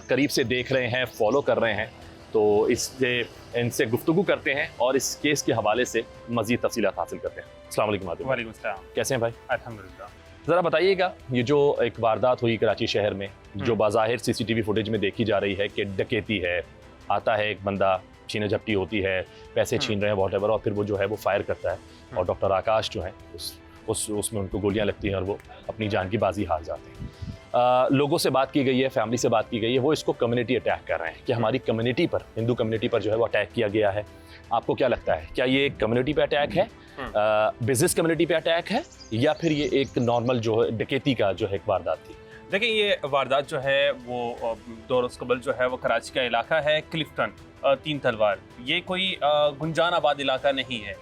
करीब से देख रहे हैं, फॉलो कर रहे हैं, तो इनसे गुफ्तगू करते हैं और इस केस के हवाले से मज़ीद तफसीलात हासिल करते हैं। अस्सलाम वालेकुम आतिफ।
वालेकुम सलाम।
कैसे हैं भाई?
अल्हम्दुलिल्लाह।
ज़रा बताइएगा, ये जो एक वारदात हुई कराची शहर में, जो बाज़ाहिर CCTV फुटेज में देखी जा रही है कि डकैती है, आता है एक बंदा, छीने झपटी होती है, पैसे छीन रहे हैं वॉटेवर, और फिर वो जो है वो फायर करता है और डॉक्टर आकाश जो है उसमें उनको गोलियां लगती हैं और वो अपनी जान की बाजी हार जाते हैं। लोगों से बात की गई है, फैमिली से बात की गई है, वो इसको कम्युनिटी अटैक कर रहे हैं कि हमारी कम्युनिटी पर, हिंदू कम्युनिटी पर जो है वो अटैक किया गया है। आपको क्या लगता है, क्या ये कम्युनिटी पे अटैक है, बिजनेस कम्युनिटी पे अटैक है, या फिर ये एक नॉर्मल जो है डकैती का जो है एक वारदात थी?
देखिए, ये वारदात जो है वो 2 रोज़ कबल जो है वो कराची का इलाका है क्लिफ्टन 3 तलवार। ये कोई गुंजान आबाद इलाका नहीं है,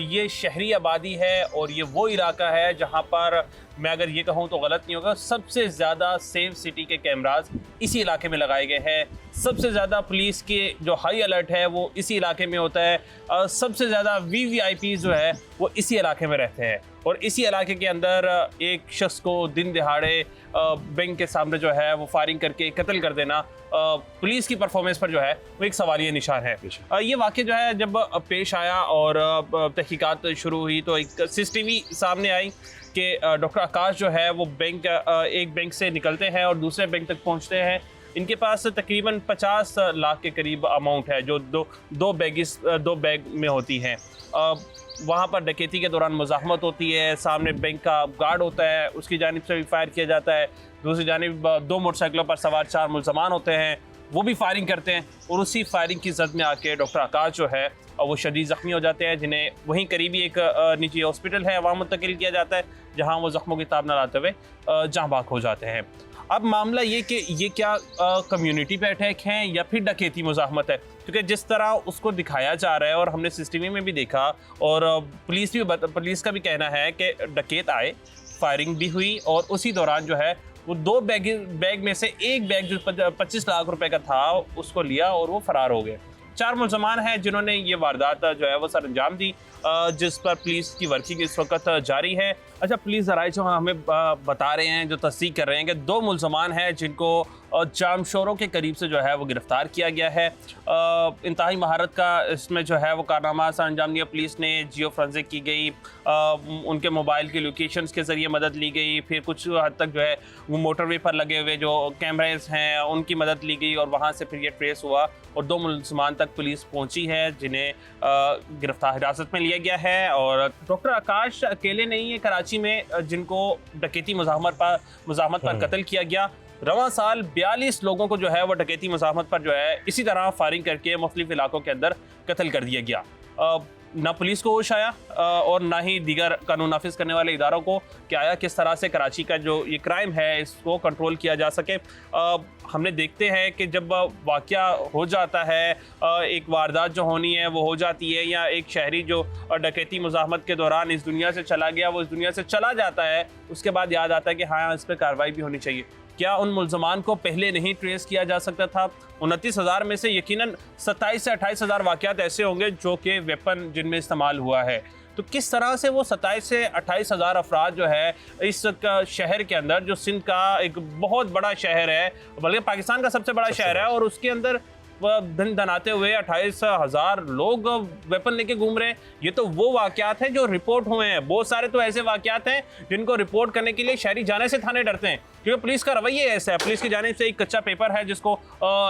ये शहरी आबादी है और ये वो इलाका है जहाँ पर मैं अगर ये कहूँ तो गलत नहीं होगा, सबसे ज़्यादा सेफ सिटी के कैमराज इसी इलाके में लगाए गए हैं। सबसे ज़्यादा पुलिस के जो हाई अलर्ट है वो इसी इलाके में होता है। सबसे ज़्यादा VVIP जो है वो इसी इलाके में रहते हैं और इसी इलाके के अंदर एक शख्स को दिन दिहाड़े बैंक के सामने जो है वो फायरिंग करके कत्ल कर देना पुलिस की परफॉर्मेंस पर जो है वो एक सवालिया निशान है। ये वाक़या जो है जब पेश आया और तहकीकात शुरू हुई तो एक CCTV सामने आई कि डॉक्टर आकाश जो है वो एक बैंक से निकलते हैं और दूसरे बैंक तक पहुंचते हैं। इनके पास तकरीबन 50 लाख के करीब अमाउंट है जो दो बैग में होती हैं। वहाँ पर डकैती के दौरान मुज़ाहमत होती है, सामने बैंक का गार्ड होता है, उसकी जानिब से भी फायर किया जाता है, दूसरी जानिब 2 मोटरसाइकिलों पर सवार 4 मुल्ज़मान होते हैं, वो भी फायरिंग करते हैं और उसी फायरिंग की जद में आके डॉक्टर आकाश जो है वो शदीद ज़ख्मी हो जाते हैं, जिन्हें वहीं करीबी एक निजी हॉस्पिटल है वहाँ मुंतकिल किया जाता है, जहाँ वो ज़ख्मों की ताब न लाते हुए जहाँ बाक हो जाते हैं। अब मामला ये कि ये क्या कम्युनिटी पे अटैक हैं या फिर डकैती मुज़ाहमत है, क्योंकि जिस तरह उसको दिखाया जा रहा है और हमने CCTV में भी देखा और पुलिस का भी कहना है कि डकैत आए, फायरिंग भी हुई और उसी दौरान जो है वो 2 बैग में से एक बैग जो 25 लाख रुपए का था उसको लिया और वो फरार हो गए। 4 मुल्ज़मान हैं जिन्होंने ये वारदात जो है वो सर अंजाम दी, जिस पर पुलिस की वर्किंग इस वक्त जारी है। अच्छा, पुलिस ज़राए जो हमें बता रहे हैं, जो तस्दीक कर रहे हैं कि 2 मुल्ज़मान हैं जिनको जामशोरों के करीब से जो है वो गिरफ़्तार किया गया है। इंतहाई महारत का इसमें जो है वो कारनामा सर अंजाम दिया पुलिस ने, जियो फोरेंसिक की गई, उनके मोबाइल के लोकेशंस के ज़रिए मदद ली गई, फिर कुछ हद तक जो है वो मोटरवे पर लगे हुए जो कैमरेज हैं उनकी मदद ली गई और वहाँ से फिर ये ट्रेस हुआ और 2 मुल्ज़मान तक पुलिस पहुँची है जिन्हें गिरफ्तार हिरासत में लिया गया है। और डॉक्टर आकाश अकेले नहीं है कराची में जिनको डकैती मुज़ाहमत पर कत्ल किया गया। रवां साल 42 लोगों को जो है वो डकैती मुज़ाहमत पर जो है इसी तरह फायरिंग करके मुख्तलिफ इलाकों के अंदर कत्ल कर दिया गया। ना पुलिस को होश आया और ना ही दीगर कानून नाफिज करने वाले इदारों को कि आया किस तरह से कराची का जो ये क्राइम है इसको कंट्रोल किया जा सके। हमने देखते हैं कि जब वाक़या हो जाता है, एक वारदात जो होनी है वो हो जाती है, या एक शहरी जो डकैती मुज़ाहमत के दौरान इस दुनिया से चला गया वो इस दुनिया से चला जाता है, उसके बाद याद आता है कि हाँ इस पर कार्रवाई भी होनी चाहिए। क्या उन मुल्ज़मान को पहले नहीं ट्रेस किया जा सकता था? 29,000 में से यकीनन 27 से 28,000 वाक़यात ऐसे होंगे जो कि वेपन जिनमें इस्तेमाल हुआ है, तो किस तरह से वो 27 से 28,000 अफराद जो है इस शहर के अंदर, जो सिंध का एक बहुत बड़ा शहर है, बल्कि पाकिस्तान का सबसे बड़ा शहर है, और उसके अंदर धन धनाते हुए 28,000 लोग वेपन लेके घूम रहे हैं। ये तो वो वाकयात हैं जो रिपोर्ट हुए हैं। बहुत सारे तो ऐसे वाकयात हैं जिनको रिपोर्ट करने के लिए शहरी जाने से थाने डरते हैं, क्योंकि पुलिस का रवैया ऐसा है। पुलिस की जाने से एक कच्चा पेपर है जिसको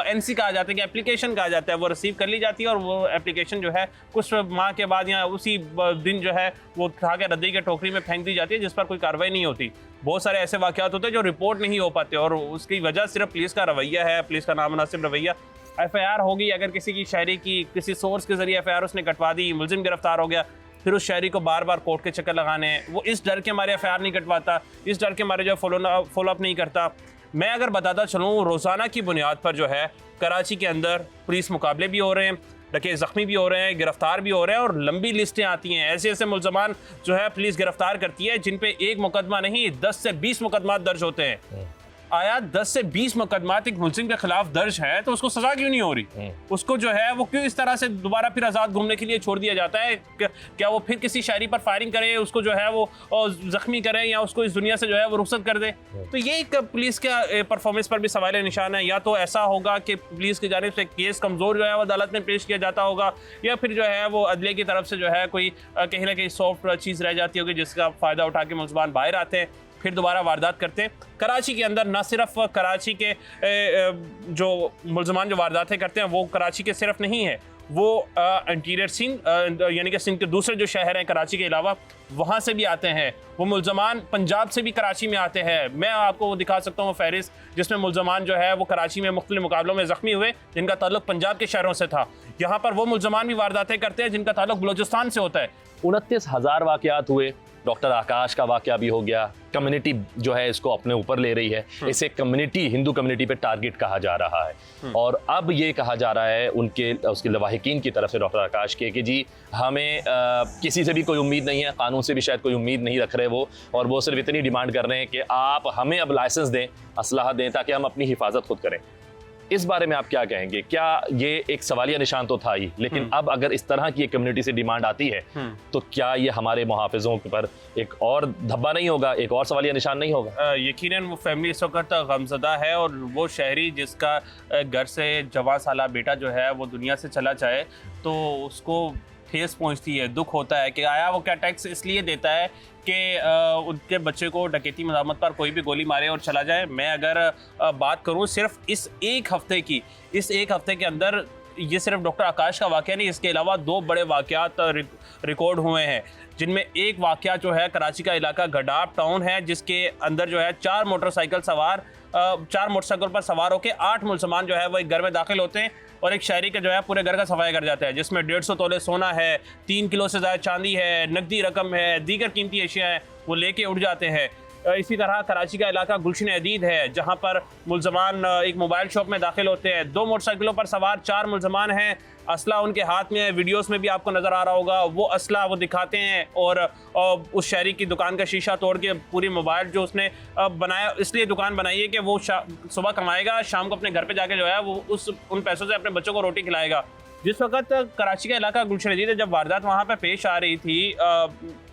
NC कहा जाता है, कि एप्लीकेशन कहा जाता है, वो रिसीव कर ली जाती है और वो एप्लीकेशन जो है कुछ माह के बाद या उसी दिन जो है वो उठा के रद्दी के टोकरी में फेंक दी जाती है, जिस पर कोई कार्रवाई नहीं होती। बहुत सारे ऐसे वाकयात होते हैं जो रिपोर्ट नहीं हो पाते और उसकी वजह सिर्फ पुलिस का रवैया है, पुलिस का नामुनासिब रवैया। FIR होगी अगर किसी की शहरी की किसी सोर्स के जरिए FIR उसने कटवा दी, मुलजिम गिरफ्तार हो गया, फिर उस शहरी को बार बार कोर्ट के चक्कर लगाने हैं। वो इस डर के मारे FIR नहीं कटवाता, इस डर के मारे जो फॉलो अप नहीं करता। मैं अगर बताता चलूँ, रोज़ाना की बुनियाद पर जो है कराची के अंदर पुलिस मुकाबले भी हो रहे हैं, डके ज़ख्मी भी हो रहे हैं, गिरफ्तार भी हो रहे हैं और लंबी लिस्टें आती हैं। ऐसे ऐसे मुल्ज़मान जो है पुलिस गिरफ्तार करती है जिन पे एक मुकदमा नहीं 10 से 20 मुकदमा दर्ज होते हैं। आया 10 से 20 मुकदमात एक मुल्जिम के खिलाफ दर्ज है तो उसको सजा क्यों नहीं हो रही? उसको जो है वो क्यों इस तरह से दोबारा फिर आज़ाद घूमने के लिए छोड़ दिया जाता है? क्या वो फिर किसी शहरी पर फायरिंग करे, उसको जो है वो जख्मी करे या उसको इस दुनिया से जो है वो रुखसत कर दे? तो ये एक पुलिस के परफॉर्मेंस पर भी सवाल निशान है। या तो ऐसा होगा कि पुलिस की जानिब से केस कमज़ोर जो है वो अदालत में पेश किया जाता होगा, या फिर जो है वो अदले की तरफ से जो है कोई कहीं ना कहीं सॉफ्ट चीज़ रह जाती होगी जिसका फ़ायदा उठा के मुल्ज़मान बाहर आते हैं, फिर दोबारा वारदात करते हैं। कराची के अंदर ना सिर्फ कराची के जो मुल्ज़मान जो वारदातें करते हैं वो कराची के सिर्फ नहीं है, वो इंटीरियर सिंध यानी कि सिंध के दूसरे जो शहर हैं कराची के अलावा वहाँ से भी आते हैं। वो मुल्ज़मान पंजाब से भी कराची में आते हैं। मैं आपको वो दिखा सकता हूँ फहरिस्त जिसमें मुल्ज़मान जो है वो कराची में मुख्तलिफ मुकाबलों में ज़ख्मी हुए जिनका ताल्लुक पंजाब के शहरों से था। यहाँ पर वो मुल्ज़मान भी वारदातें करते हैं जिनका ताल्लुक बलूचिस्तान से होता है।
29,000 वाकयात हुए, डॉक्टर आकाश का वाकया भी हो गया। कम्युनिटी जो है इसको अपने ऊपर ले रही है, इसे कम्युनिटी हिंदू कम्युनिटी पे टारगेट कहा जा रहा है और अब ये कहा जा रहा है उसके लवाहिकीन की तरफ से डॉक्टर आकाश के कि जी हमें किसी से भी कोई उम्मीद नहीं है, कानून से भी शायद कोई उम्मीद नहीं रख रहे वो, और वो सिर्फ इतनी डिमांड कर रहे हैं कि आप हमें अब लाइसेंस दें, असलाह दें ताकि हम अपनी हिफाजत खुद करें। इस बारे में आप क्या कहेंगे? क्या ये एक सवालिया निशान तो था ही, लेकिन अब अगर इस तरह की एक कम्युनिटी से डिमांड आती है तो क्या ये हमारे मुहाफिजों पर एक और धब्बा नहीं होगा, एक और सवालिया निशान नहीं होगा?
यकीनन वो फैमिली इस वक्त गमज़दा है और वो शहरी जिसका घर से जवान साला बेटा जो है वो दुनिया से चला जाए तो उसको ठेस पहुंचती है, दुख होता है कि आया वो क्या टैक्स इसलिए देता है कि उनके बच्चे को डकैती मज़ामत पर कोई भी गोली मारे और चला जाए। मैं अगर बात करूं सिर्फ इस एक हफ़्ते की, इस एक हफ़्ते के अंदर ये सिर्फ डॉक्टर आकाश का वाक़या नहीं, इसके अलावा 2 बड़े वाक़यात रिकॉर्ड हुए हैं, जिनमें एक वाक़या जो है कराची का इलाका गडाब टाउन है जिसके अंदर जो है 4 मोटरसाइकिल पर सवार होकर 8 मुल्ज़मान जो है वो एक घर में दाखिल होते हैं और एक शहरी का जो है पूरे घर का सफाई कर जाता है, जिसमें 150 तोले सोना है, 3 किलो से ज़्यादा चांदी है, नकदी रकम है, दीगर कीमती अशिया हैं, वो लेके उड़ जाते हैं। इसी तरह कराची का इलाका गुलशन अदीद है जहाँ पर मुल्ज़मान एक मोबाइल शॉप में दाखिल होते हैं, 2 मोटरसाइकिलों पर सवार 4 मुल्ज़मान हैं, असला उनके हाथ में है, वीडियोस में भी आपको नज़र आ रहा होगा, वो असला वो दिखाते हैं और उस शहरी की दुकान का शीशा तोड़ के पूरी मोबाइल जो उसने बनाया, इसलिए दुकान बनाई है कि वो सुबह कमाएगा, शाम को अपने घर पे जाके जो है वो उन पैसों से अपने बच्चों को रोटी खिलाएगा। जिस वक्त कराची का इलाका गुलशन अदीद है, जब वारदात वहाँ पर पेश आ रही थी,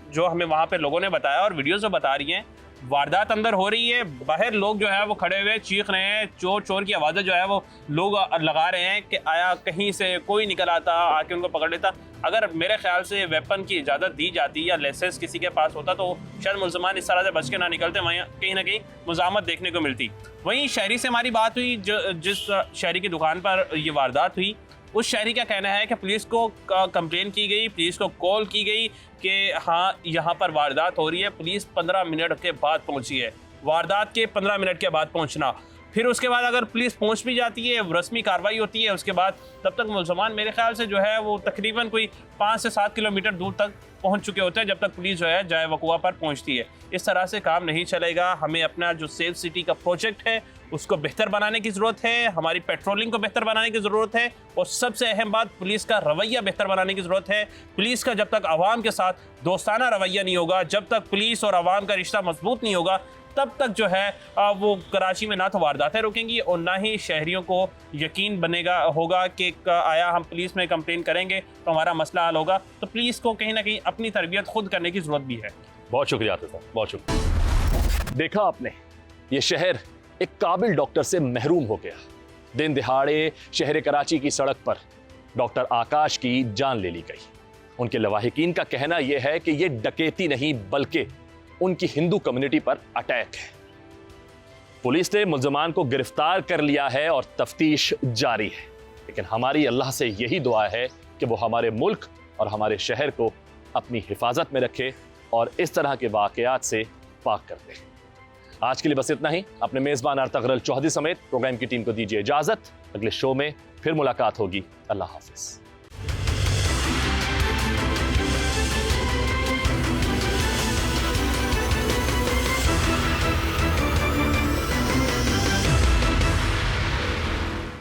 जो हमें वहाँ पर लोगों ने बताया और वीडियोज़ जो बता रही हैं, वारदात अंदर हो रही है, बाहर लोग जो है वो खड़े हुए चीख रहे हैं, चोर चोर की आवाज़ें जो है वो लोग लगा रहे हैं कि आया कहीं से कोई निकल आता आके उनको पकड़ लेता। अगर मेरे ख्याल से वेपन की इजाज़त दी जाती या लाइसेंस किसी के पास होता तो शायद मुल्ज़मान इस तरह से बच के ना निकलते, वहीं कहीं ना कहीं मुज़ामत देखने को मिलती। वहीं शहरी से हमारी बात हुई, जिस शहरी की दुकान पर ये वारदात हुई, उस शहरी का कहना है कि पुलिस को कंप्लेन की गई, पुलिस को कॉल की गई कि हाँ यहाँ पर वारदात हो रही है, पुलिस 15 मिनट के बाद पहुँची है, वारदात के 15 मिनट के बाद पहुँचना, फिर उसके बाद अगर पुलिस पहुँच भी जाती है, रस्मी कार्रवाई होती है, उसके बाद तब तक मुल्ज़मान मेरे ख्याल से जो है वो तकरीबन कोई 5 से 7 किलोमीटर दूर तक पहुँच चुके होते हैं जब तक पुलिस जो है जाए वकुआ पर पहुँचती है। इस तरह से काम नहीं चलेगा। हमें अपना जो सेफ सिटी का प्रोजेक्ट है उसको बेहतर बनाने की ज़रूरत है, हमारी पेट्रोलिंग को बेहतर बनाने की ज़रूरत है और सबसे अहम बात पुलिस का रवैया बेहतर बनाने की ज़रूरत है। पुलिस का जब तक आवाम के साथ दोस्ताना रवैया नहीं होगा, जब तक पुलिस और आवाम का रिश्ता मजबूत नहीं होगा, तब तक जो है वो कराची में ना तो वारदातें रुकेंगी और ना ही शहरियों को यकीन बनेगा होगा कि आया हम पुलिस में कंप्लेन करेंगे तो हमारा मसला हल होगा। तो पुलिस को कहीं ना कहीं अपनी तरबियत खुद करने की ज़रूरत भी है।
बहुत शुक्रिया साहब, बहुत शुक्रिया। देखा आपने, ये शहर एक काबिल डॉक्टर से महरूम हो गया। दिन दिहाड़े शहर कराची की सड़क पर डॉक्टर आकाश की जान ले ली गई। उनके लवाहिकीन का कहना यह है कि यह डकैती नहीं बल्कि उनकी हिंदू कम्युनिटी पर अटैक है। पुलिस ने मुल्ज़िमान को गिरफ्तार कर लिया है और तफ्तीश जारी है, लेकिन हमारी अल्लाह से यही दुआ है कि वो हमारे मुल्क और हमारे शहर को अपनी हिफाजत में रखे और इस तरह के वाक़यात से पाक कर दे। आज के लिए बस इतना ही। अपने मेज़बान अर्तगरल चौधरी समेत प्रोग्राम की टीम को दीजिए इजाज़त। अगले शो में फिर मुलाकात होगी। अल्लाह हाफ़िज़।